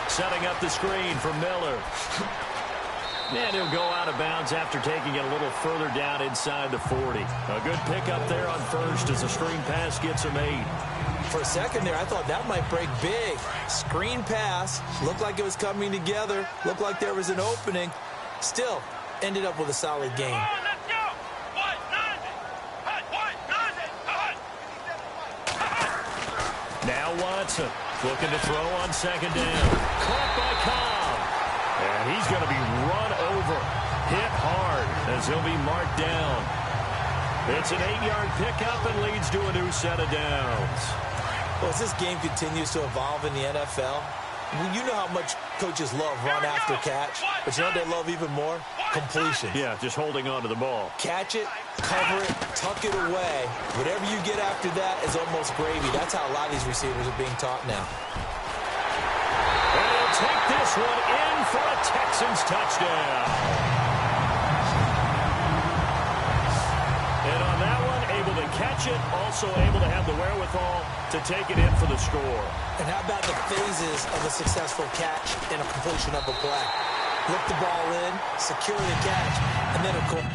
Setting up the screen for Miller. And he'll go out of bounds after taking it a little further down inside the 40. A good pickup there on 1st as the screen pass gets him 8. For a second there, I thought that might break big. Screen pass. Looked like it was coming together. Looked like there was an opening. Still, ended up with a solid game. Now Watson looking to throw on 2nd down. Caught by Cobb. And he's going to be run over. Hit hard as he'll be marked down. It's an 8-yard pickup and leads to a new set of downs. Well, as this game continues to evolve in the NFL, you know how much coaches love run after catch, but you know what they love even more? Completion. Yeah, just holding on to the ball. Catch it, cover it, tuck it away. Whatever you get after that is almost gravy. That's how a lot of these receivers are being taught now. And he'll take this one in for a Texans touchdown. And on that one, able to catch it, also able to have the wherewithal to take it in for the score. And how about the phases of a successful catch and a completion of a play? Look the ball in, secure the catch, and then, of course,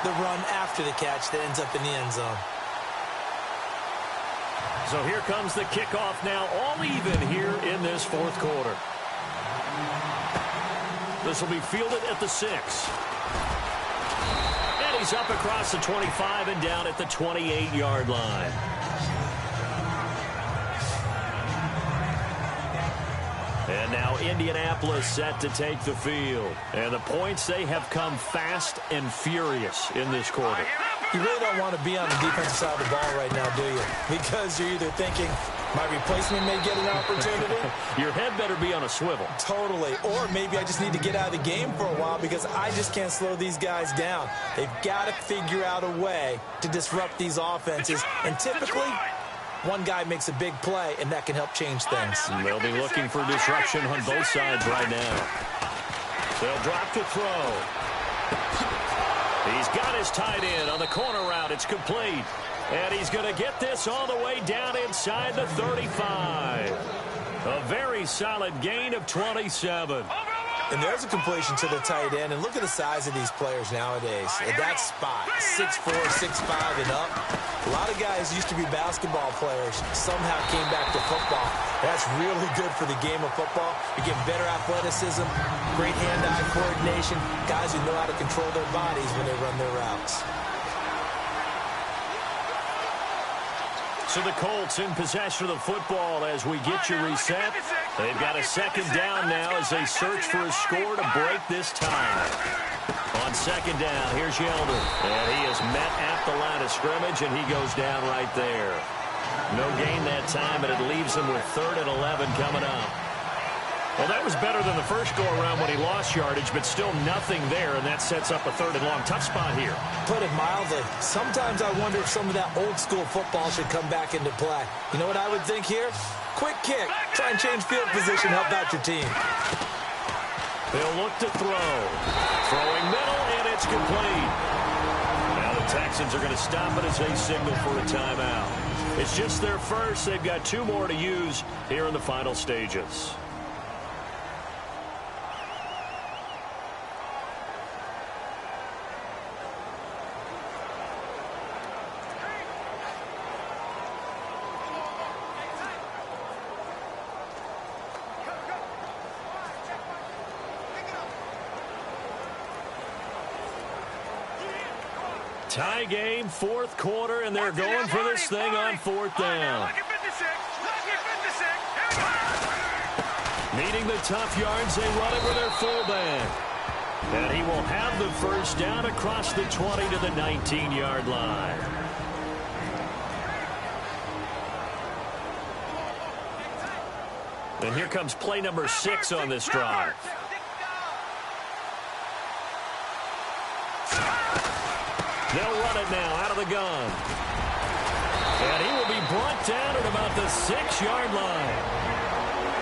the run after the catch that ends up in the end zone. So here comes the kickoff now, all even here in this fourth quarter. This will be fielded at the 6. And he's up across the 25 and down at the 28-yard line. And now Indianapolis set to take the field. And the points, they have come fast and furious in this quarter. You really don't want to be on the defensive side of the ball right now, do you? Because you're either thinking, my replacement may get an opportunity. Your head better be on a swivel. Totally. Or maybe I just need to get out of the game for a while because I just can't slow these guys down. They've got to figure out a way to disrupt these offenses. And typically, one guy makes a big play, and that can help change things. And they'll be looking for disruption on both sides right now. They'll drop to throw. He's got his tight end on the corner route. It's complete. And he's going to get this all the way down inside the 35. A very solid gain of 27. And there's a completion to the tight end. And look at the size of these players nowadays. At that spot, 6'4", 6'5", and up. A lot of guys used to be basketball players, somehow came back to football. That's really good for the game of football. You get better athleticism, great hand-eye coordination, guys who know how to control their bodies when they run their routes. So the Colts in possession of the football as we get you reset. They've got a second down now as they search for a score to break this tie. On second down, here's Yeldon. And he is met at the line of scrimmage, and he goes down right there. No gain that time, but it leaves him with 3rd and 11 coming up. Well, that was better than the first go-around when he lost yardage, but still nothing there, and that sets up a 3rd and long. Tough spot here. Put it mildly. Sometimes I wonder if some of that old-school football should come back into play. You know what I would think here? Quick kick. Try and change field position. Help out your team. They'll look to throw. Throwing middle, and it's complete. Now the Texans are going to stop it as they signal for a timeout. It's just their first. They've got 2 more to use here in the final stages. Tie game, 4th quarter, and they're going for this thing on 4th down. Needing the tough yards, they run it with their fullback. And he will have the first down across the 20 to the 19-yard line. And here comes play number 6 on this drive. They'll run it now out of the gun. And he will be brought down at about the 6-yard line.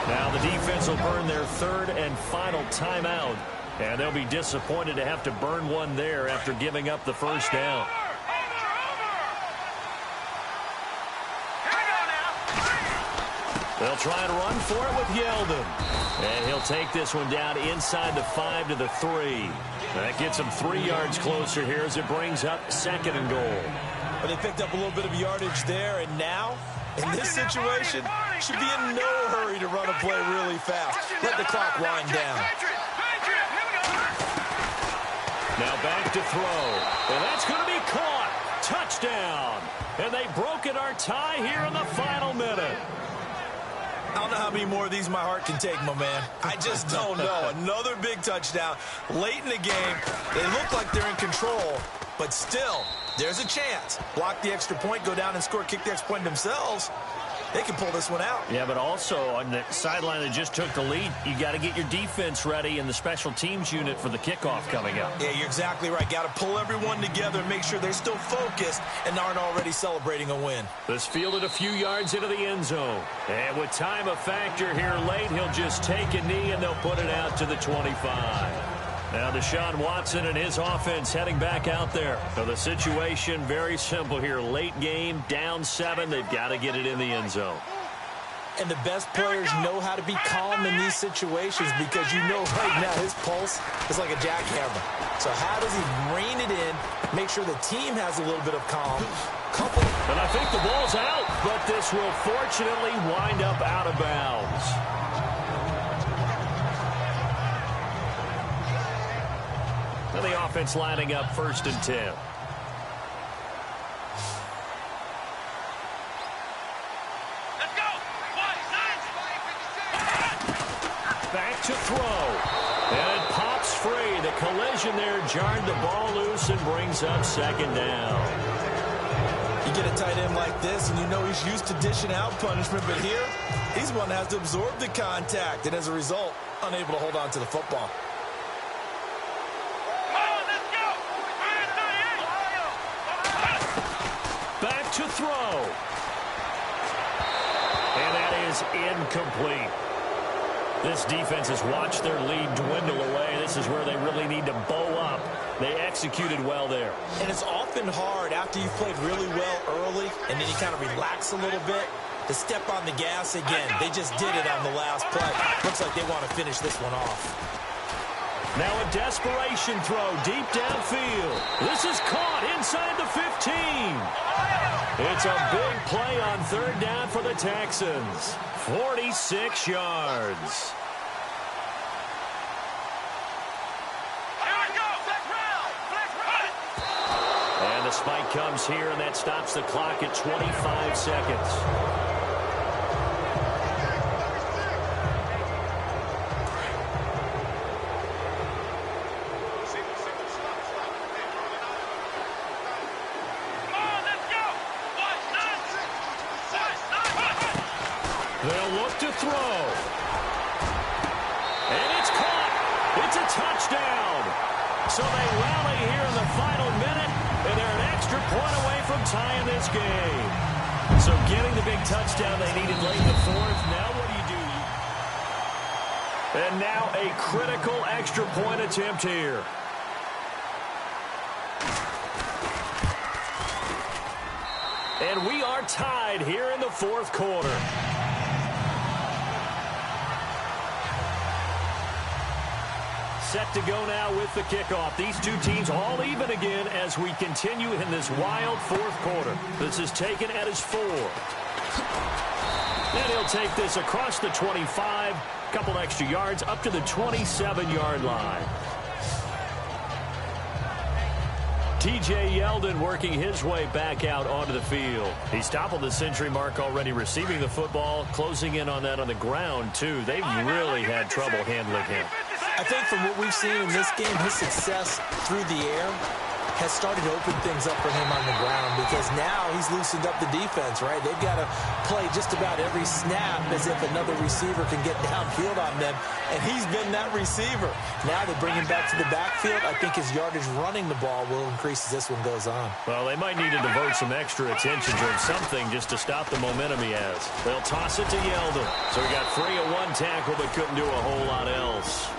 Now the defense will burn their 3rd and final timeout. And they'll be disappointed to have to burn one there after giving up the first down. They'll try and run for it with Yeldon. And he'll take this one down inside the 5 to the 3. That gets him 3 yards closer here as it brings up 2nd and goal. But they picked up a little bit of yardage there, and now, in this situation, should be in no hurry to run a play really fast. Let the clock wind down. Now back to throw. And that's going to be caught. Touchdown. And they've broken our tie here in the final minute. I don't know how many more of these my heart can take, my man. I just don't know. Another big touchdown. Late in the game, they look like they're in control, but still, there's a chance. Block the extra point, go down and score, kick the extra point themselves. They can pull this one out. Yeah, but also on the sideline that just took the lead, you got to get your defense ready and the special teams unit for the kickoff coming up. Yeah, you're exactly right. Got to pull everyone together and make sure they're still focused and aren't already celebrating a win. This fielded a few yards into the end zone. And with time a factor here late, he'll just take a knee and they'll put it out to the 25. Now Deshaun Watson and his offense heading back out there. So the situation very simple here. Late game, down 7. They've got to get it in the end zone. And the best players know how to be calm in these situations because you know right now his pulse is like a jackhammer. So how does he rein it in, make sure the team has a little bit of calm. And I think the ball's out, but this will fortunately wind up out of bounds. And the offense lining up 1st and 10. Back to throw. And it pops free. The collision there jarred the ball loose and brings up 2nd down. You get a tight end like this, and you know he's used to dishing out punishment, but here, he's one that has to absorb the contact, and as a result, unable to hold on to the football. Back to throw. And that is incomplete. This defense has watched their lead dwindle away. This is where they really need to bow up. They executed well there. And it's often hard after you've played really well early and then you kind of relax a little bit to step on the gas again. They just did it on the last play. Looks like they want to finish this one off. Now a desperation throw deep downfield. This is caught inside the 15. It's a big play on 3rd down for the Texans. 46 yards. And the spike comes here, and that stops the clock at 25 seconds. They'll look to throw. And it's caught. It's a touchdown. So they rally here in the final minute, and they're an extra point away from tying this game. So getting the big touchdown they needed late in the 4th. Now what do you do? And now a critical extra point attempt here. And we are tied here in the 4th quarter. Set to go now with the kickoff. These two teams all even again as we continue in this wild 4th quarter. This is taken at his 4. And he'll take this across the 25, couple extra yards up to the 27-yard line. T.J. Yeldon working his way back out onto the field. He's toppled the century mark already receiving the football, closing in on that on the ground, too. They've really had trouble handling him. I think from what we've seen in this game, his success through the air has started to open things up for him on the ground because now he's loosened up the defense, right? They've got to play just about every snap as if another receiver can get downfield on them, and he's been that receiver. Now they bring him back to the backfield. I think his yardage running the ball will increase as this one goes on. Well, they might need to devote some extra attention to him, something just to stop the momentum he has. They'll toss it to Yeldon. So he got free of one tackle but couldn't do a whole lot else.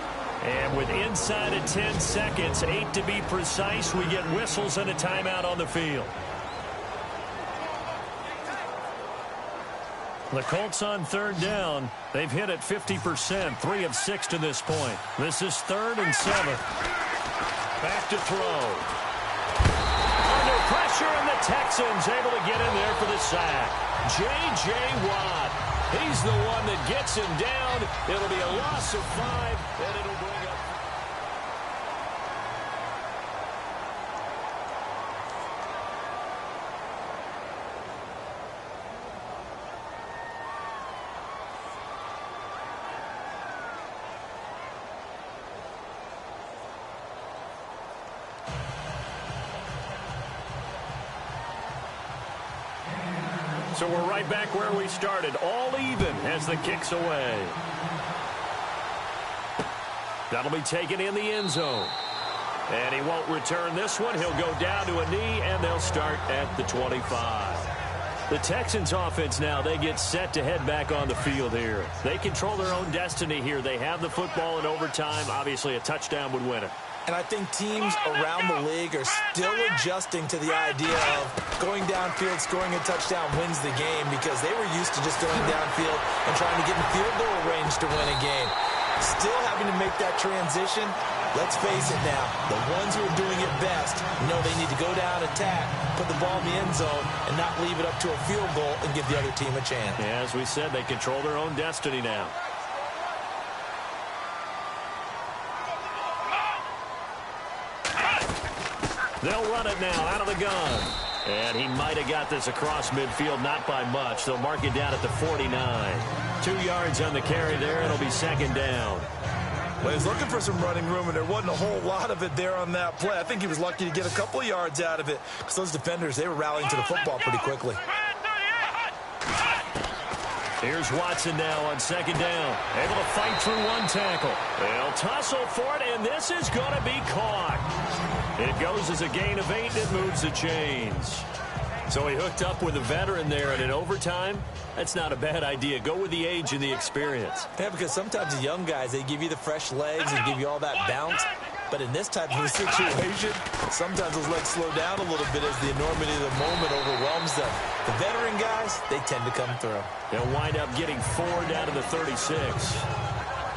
And with inside of 10 seconds, 8 to be precise, we get whistles and a timeout on the field. The Colts on 3rd down. They've hit it 50%, 3 of 6 to this point. This is 3rd and 7. Back to throw. Under pressure, and the Texans able to get in there for the sack. J.J. Watt. He's the one that gets him down. It'll be a loss of 5, and it'll bring up. So we're right back where we started, all even as the kick's away. That'll be taken in the end zone. And he won't return this one. He'll go down to a knee, and they'll start at the 25. The Texans offense now, they get set to head back on the field here. They control their own destiny here. They have the football in overtime. Obviously, a touchdown would win it. And I think teams around the league are still adjusting to the idea of going downfield, scoring a touchdown wins the game because they were used to just going downfield and trying to get in field goal range to win a game. Still having to make that transition, Let's face it now, the ones who are doing it best know they need to go down, attack, put the ball in the end zone, and not leave it up to a field goal and give the other team a chance. Yeah, as we said, they control their own destiny now. They'll run it now out of the gun. And he might have got this across midfield, not by much. They'll mark it down at the 49. 2 yards on the carry there. It'll be second down. Well, he was looking for some running room, and there wasn't a whole lot of it there on that play. I think he was lucky to get a couple of yards out of it because those defenders, they were rallying to the football pretty quickly. Here's Watson now on second down. Able to fight through one tackle. They'll tussle for it, and this is going to be caught. It goes as a gain of 8, and it moves the chains. So he hooked up with a veteran there, and in overtime, that's not a bad idea. Go with the age and the experience. Yeah, because sometimes the young guys, they give you the fresh legs and give you all that bounce. But in this type of a situation, sometimes those legs slow down a little bit as the enormity of the moment overwhelms them. The veteran guys, they tend to come through. They'll wind up getting 4 down to the 36.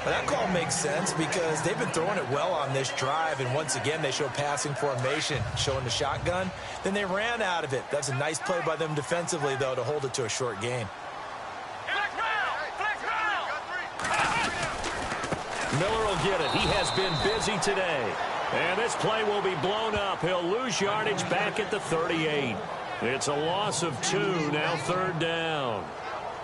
Well, that call makes sense because they've been throwing it well on this drive, and once again, they show passing formation, showing the shotgun. Then they ran out of it. That's a nice play by them defensively, though, to hold it to a short gain. Miller will get it. He has been busy today. And this play will be blown up. He'll lose yardage back at the 38. It's a loss of 2, now third down.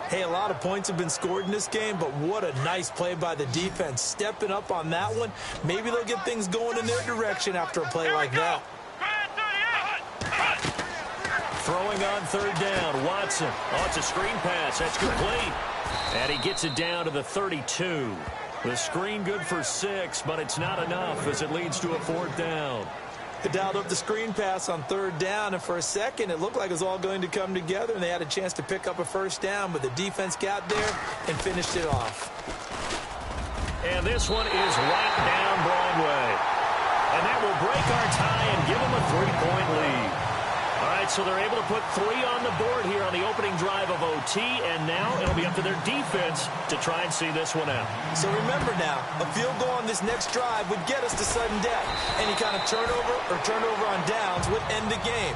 Hey, a lot of points have been scored in this game, but what a nice play by the defense. Stepping up on that one. Maybe they'll get things going in their direction after a play like that. Throwing on third down, Watson. Oh, it's a screen pass. That's complete. And he gets it down to the 32. The screen good for 6, but it's not enough as it leads to a fourth down. They dialed up the screen pass on third down, and for a second, it looked like it was all going to come together, and they had a chance to pick up a first down, but the defense got there and finished it off. And this one is right down Broadway. And that will break our tie and give them a 3-point lead. All right, so they're able to put 3 on the board here on the opening drive of OT, and now it'll be up to their defense to try and see this one out. So remember now, a field goal on this next drive would get us to sudden death. Any kind of turnover or turnover on downs would end the game,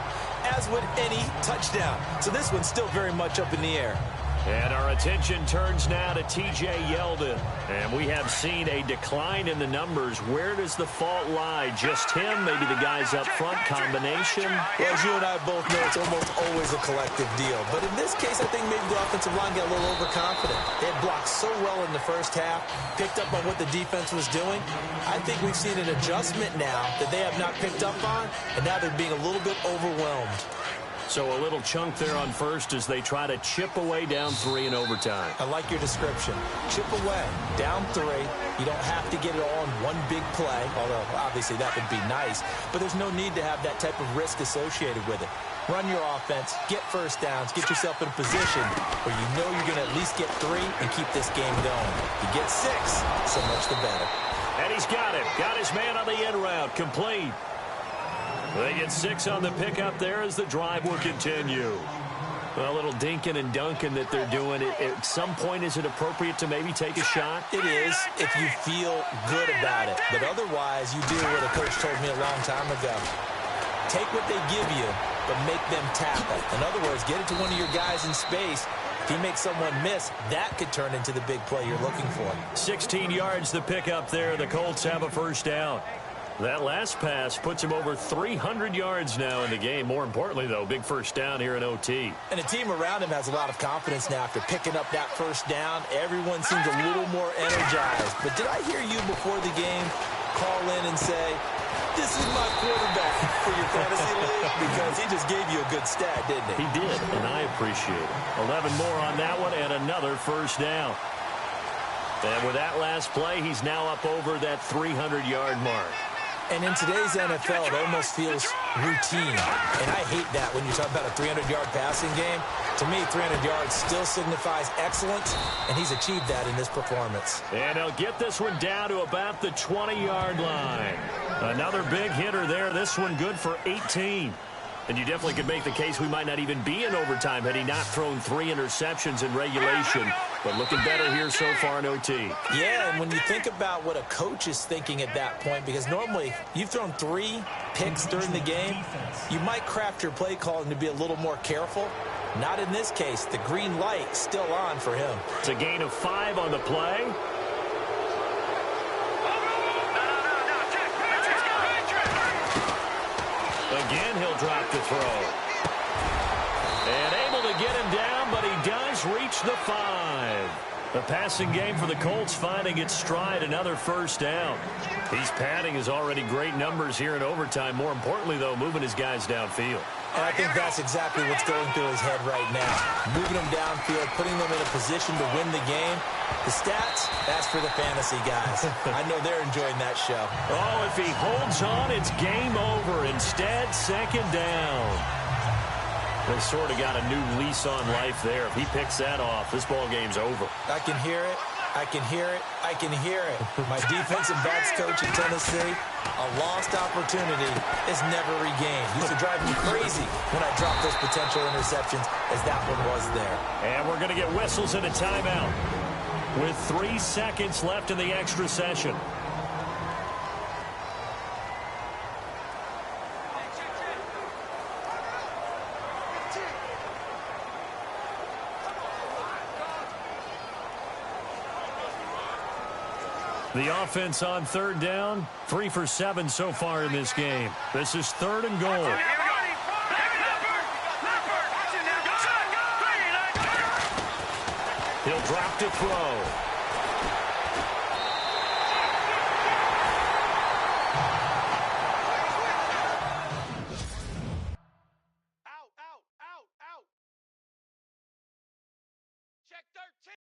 as would any touchdown. So this one's still very much up in the air. And our attention turns now to T.J. Yeldon. And we have seen a decline in the numbers. Where does the fault lie? Just him? Maybe the guys up front? Combination? Well, as you and I both know, it's almost always a collective deal. But in this case, I think maybe the offensive line got a little overconfident. They had blocked so well in the first half, picked up on what the defense was doing. I think we've seen an adjustment now that they have not picked up on, and now they're being a little bit overwhelmed. So a little chunk there on first as they try to chip away down 3 in overtime. I like your description. Chip away, down 3. You don't have to get it all in one big play, although obviously that would be nice. But there's no need to have that type of risk associated with it. Run your offense, get first downs, get yourself in a position where you know you're going to at least get 3 and keep this game going. You get 6, so much the better. And he's got it. Got his man on the end route. Complete. They get 6 on the pickup there as the drive will continue. A little dinking and dunking that they're doing. At some point, is it appropriate to maybe take a shot? It is if you feel good about it. But otherwise, you do what a coach told me a long time ago. Take what they give you, but make them tackle. In other words, get it to one of your guys in space. If you make someone miss, that could turn into the big play you're looking for. 16 yards the pickup there. The Colts have a first down. That last pass puts him over 300 yards now in the game. More importantly, though, big first down here in OT. And the team around him has a lot of confidence now after picking up that first down. Everyone seems a little more energized. But did I hear you before the game call in and say, this is my quarterback for your fantasy league? Because he just gave you a good stat, didn't he? He did, and I appreciate it. 11 more on that one and another first down. And with that last play, he's now up over that 300-yard mark. And in today's NFL, it almost feels routine. And I hate that when you talk about a 300-yard passing game. To me, 300 yards still signifies excellence, and he's achieved that in this performance. And he'll get this one down to about the 20-yard line. Another big hitter there. This one good for 18. And you definitely could make the case we might not even be in overtime had he not thrown 3 interceptions in regulation. but looking better here so far in OT. Yeah, and when you think about what a coach is thinking at that point, because normally you've thrown 3 picks during the game, you might craft your play calling to be a little more careful. Not in this case. The green light still on for him. It's a gain of 5 on the play. Again, he'll drop the throw. And able to get him down, but he does reach the 5. The passing game for the Colts finding its stride, another first down. He's padding his already great numbers here in overtime. More importantly, though, moving his guys downfield. And I think that's exactly what's going through his head right now. Moving them downfield, putting them in a position to win the game. The stats, that's for the fantasy guys. I know they're enjoying that show. Oh, if he holds on, it's game over. Instead, second down. They sort of got a new lease on life there. If he picks that off, this ball game's over. I can hear it. I can hear it. I can hear it. My defensive backs coach in Tennessee, a lost opportunity is never regained. Used to drive me crazy when I dropped those potential interceptions, as that one was there. And we're going to get whistles and a timeout with 3 seconds left in the extra session. The offense on third down, 3 for 7 so far in this game. This is 3rd and goal. He'll drop to throw. Out. Check 13.